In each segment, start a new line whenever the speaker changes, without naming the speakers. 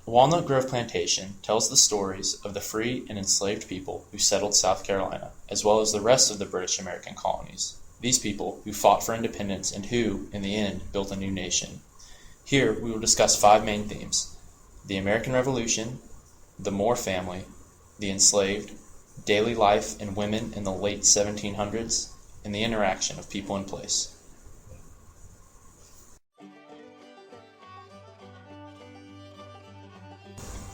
Walnut Grove Plantation tells the stories of the free and enslaved people who settled South Carolina, as well as the rest of the British American colonies. These people who fought for independence and who, in the end, built a new nation. Here we will discuss 5 main themes: the American Revolution, the Moore family, the enslaved, daily life and women in the late 1700s, and the interaction of people and place.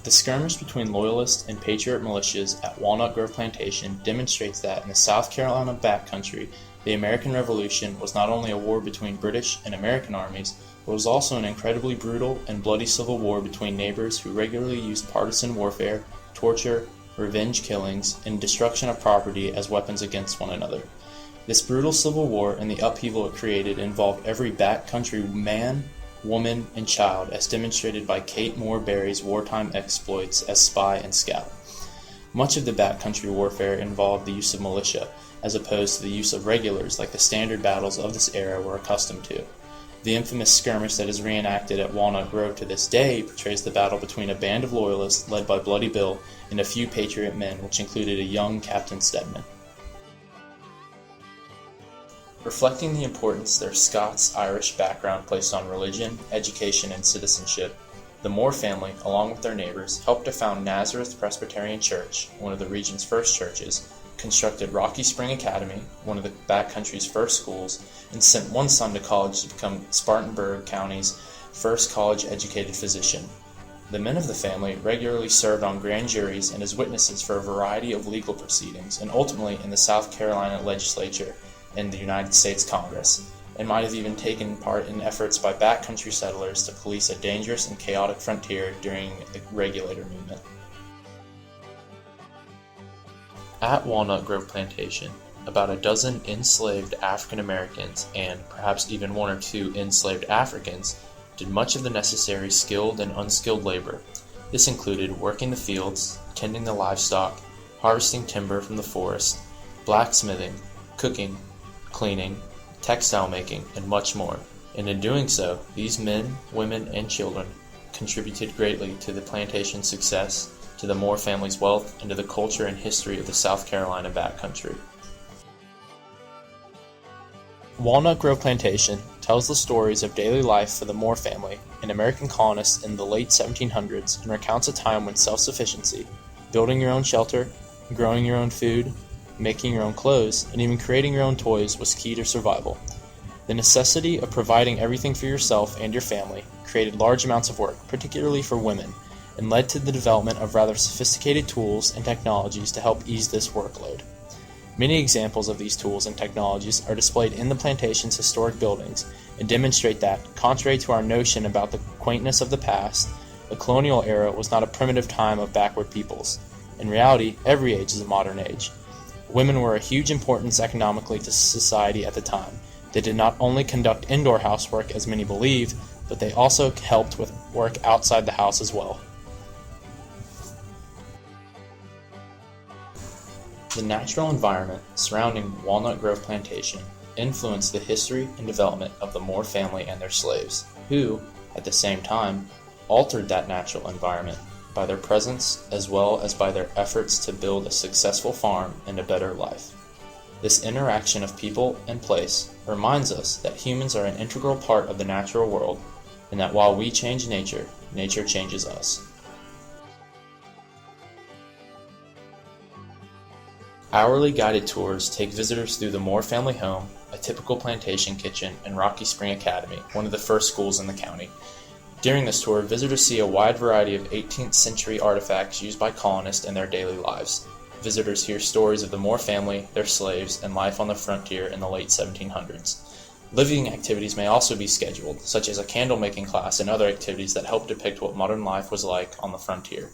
The skirmish between Loyalist and Patriot militias at Walnut Grove Plantation demonstrates that in the South Carolina backcountry, the American Revolution was not only a war between British and American armies, but was also an incredibly brutal and bloody civil war between neighbors who regularly used partisan warfare, torture, revenge killings, and destruction of property as weapons against one another. This brutal civil war and the upheaval it created involved every backcountry man, woman, and child, as demonstrated by Kate Moore Berry's wartime exploits as spy and scout. Much of the backcountry warfare involved the use of militia, as opposed to the use of regulars like the standard battles of this era were accustomed to. The infamous skirmish that is reenacted at Walnut Grove to this day portrays the battle between a band of Loyalists led by Bloody Bill and a few Patriot men, which included a young Captain Stedman. Reflecting the importance their Scots-Irish background placed on religion, education, and citizenship, the Moore family, along with their neighbors, helped to found Nazareth Presbyterian Church, one of the region's first churches, constructed Rocky Spring Academy, one of the backcountry's first schools, and sent one son to college to become Spartanburg County's first college-educated physician. The men of the family regularly served on grand juries and as witnesses for a variety of legal proceedings, and ultimately in the South Carolina legislature and the United States Congress, and might have even taken part in efforts by backcountry settlers to police a dangerous and chaotic frontier during the Regulator movement. At Walnut Grove Plantation, about a dozen enslaved African Americans and perhaps even 1 or 2 enslaved Africans did much of the necessary skilled and unskilled labor. This included working the fields, tending the livestock, harvesting timber from the forest, blacksmithing, cooking, cleaning, textile making, and much more. And in doing so, these men, women, and children contributed greatly to the plantation's success, to the Moore family's wealth, and to the culture and history of the South Carolina backcountry. Walnut Grove Plantation tells the stories of daily life for the Moore family, an American colonist in the late 1700s, and recounts a time when self-sufficiency, building your own shelter, growing your own food, making your own clothes, and even creating your own toys was key to survival. The necessity of providing everything for yourself and your family created large amounts of work, particularly for women, and led to the development of rather sophisticated tools and technologies to help ease this workload. Many examples of these tools and technologies are displayed in the plantation's historic buildings and demonstrate that, contrary to our notion about the quaintness of the past, the colonial era was not a primitive time of backward peoples. In reality, every age is a modern age. Women were a huge importance economically to society at the time. They did not only conduct indoor housework, as many believe, but they also helped with work outside the house as well. The natural environment surrounding Walnut Grove Plantation influenced the history and development of the Moore family and their slaves, who, at the same time, altered that natural environment by their presence as well as by their efforts to build a successful farm and a better life. This interaction of people and place reminds us that humans are an integral part of the natural world, and that while we change nature, nature changes us. Hourly guided tours take visitors through the Moore family home, a typical plantation kitchen, and Rocky Spring Academy, one of the first schools in the county. During this tour, visitors see a wide variety of 18th century artifacts used by colonists in their daily lives. Visitors hear stories of the Moore family, their slaves, and life on the frontier in the late 1700s. Living activities may also be scheduled, such as a candle-making class and other activities that help depict what modern life was like on the frontier.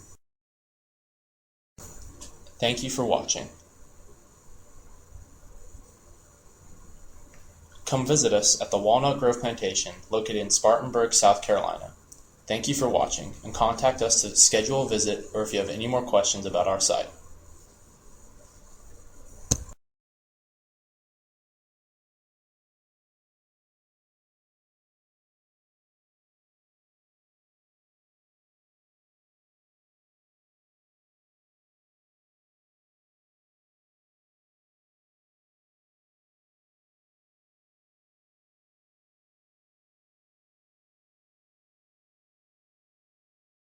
Thank you for watching. Come visit us at the Walnut Grove Plantation, located in Spartanburg, South Carolina. Thank you for watching, and contact us to schedule a visit or if you have any more questions about our site.